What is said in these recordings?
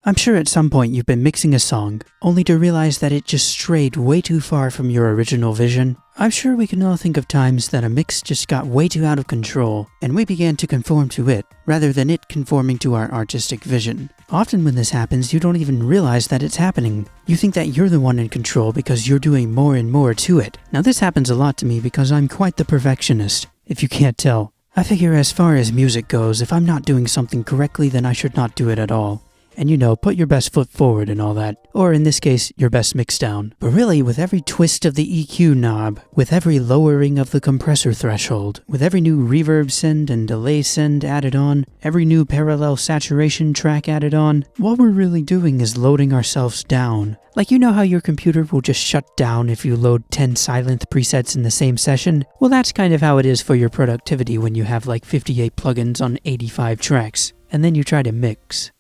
I'm sure at some point you've been mixing a song, only to realize that it just strayed way too far from your original vision. I'm sure we can all think of times that a mix just got way too out of control, and we began to conform to it, rather than it conforming to our artistic vision. Often when this happens, you don't even realize that it's happening. You think that you're the one in control because you're doing more and more to it. Now this happens a lot to me because I'm quite the perfectionist, if you can't tell. I figure as far as music goes, if I'm not doing something correctly, then I should not do it at all. And you know, put your best foot forward and all that. Or in this case, your best mix down. But really, with every twist of the EQ knob, with every lowering of the compressor threshold, with every new reverb send and delay send added on, every new parallel saturation track added on, what we're really doing is loading ourselves down. Like, you know how your computer will just shut down if you load 10 Sylenth presets in the same session? Well, that's kind of how it is for your productivity when you have like 58 plugins on 85 tracks. And then you try to mix.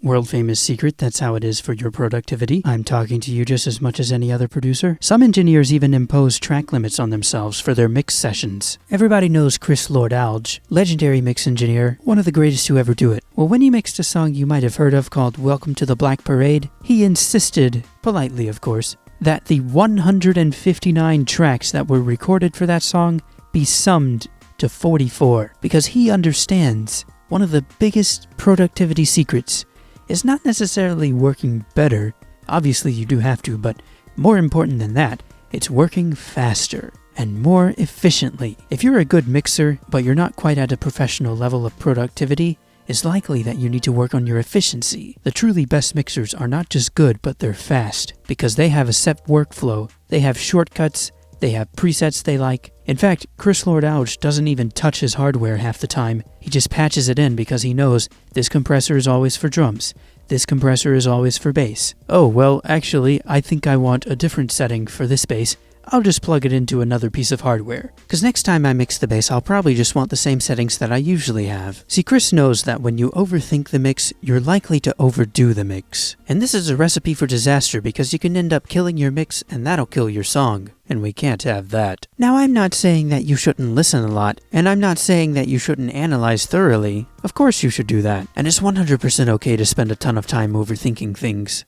World famous secret, that's how it is for your productivity. I'm talking to you just as much as any other producer. Some engineers even impose track limits on themselves for their mix sessions. Everybody knows Chris Lord-Alge, legendary mix engineer, one of the greatest to ever do it. Well, when he mixed a song you might have heard of called Welcome to the Black Parade, he insisted, politely of course, that the 159 tracks that were recorded for that song be summed to 44, because he understands one of the biggest productivity secrets is not necessarily working better, obviously you do have to, but more important than that, it's working faster and more efficiently. If you're a good mixer, but you're not quite at a professional level of productivity, it's likely that you need to work on your efficiency. The truly best mixers are not just good, but they're fast, because they have a set workflow, they have shortcuts, they have presets they like. In fact, Chris Lord-Alge doesn't even touch his hardware half the time. He just patches it in because he knows this compressor is always for drums. This compressor is always for bass. Oh, well, actually, I think I want a different setting for this bass. I'll just plug it into another piece of hardware. Because next time I mix the bass, I'll probably just want the same settings that I usually have. See, Chris knows that when you overthink the mix, you're likely to overdo the mix. And this is a recipe for disaster because you can end up killing your mix and that'll kill your song. And we can't have that. Now, I'm not saying that you shouldn't listen a lot, and I'm not saying that you shouldn't analyze thoroughly. Of course you should do that. And it's 100% okay to spend a ton of time overthinking things.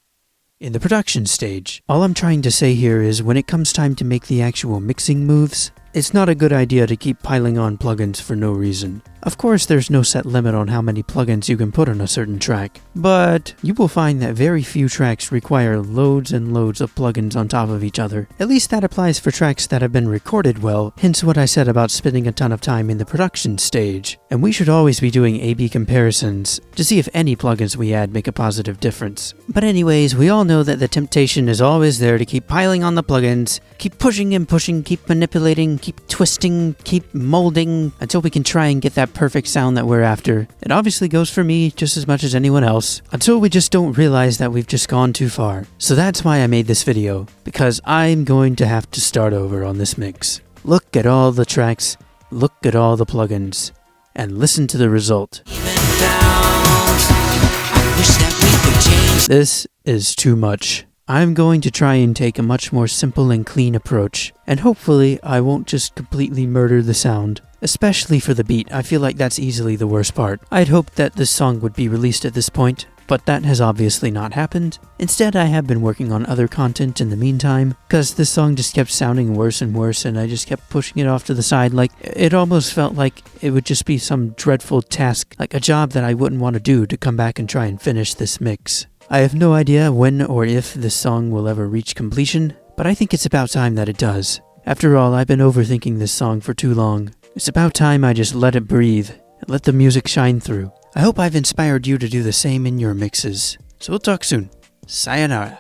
In the production stage, all I'm trying to say here is when it comes time to make the actual mixing moves, it's not a good idea to keep piling on plugins for no reason. Of course, there's no set limit on how many plugins you can put on a certain track, but you will find that very few tracks require loads and loads of plugins on top of each other. At least that applies for tracks that have been recorded well, hence what I said about spending a ton of time in the production stage. And we should always be doing A/B comparisons to see if any plugins we add make a positive difference. But anyways, we all know that the temptation is always there to keep piling on the plugins, keep pushing and pushing, keep manipulating, keep twisting, keep molding, until we can try and get that perfect sound that we're after. It obviously goes for me just as much as anyone else, until we just don't realize that we've just gone too far. So that's why I made this video, because I'm going to have to start over on this mix. Look at all the tracks, look at all the plugins, and listen to the result. This is too much. I'm going to try and take a much more simple and clean approach, and hopefully I won't just completely murder the sound. Especially for the beat, I feel like that's easily the worst part. I'd hoped that this song would be released at this point, but that has obviously not happened. Instead, I have been working on other content in the meantime, because this song just kept sounding worse and worse, and I just kept pushing it off to the side. Like, it almost felt like it would just be some dreadful task, like a job that I wouldn't want to do to come back and try and finish this mix. I have no idea when or if this song will ever reach completion, but I think it's about time that it does. After all, I've been overthinking this song for too long. It's about time I just let it breathe and let the music shine through. I hope I've inspired you to do the same in your mixes. So we'll talk soon. Sayonara.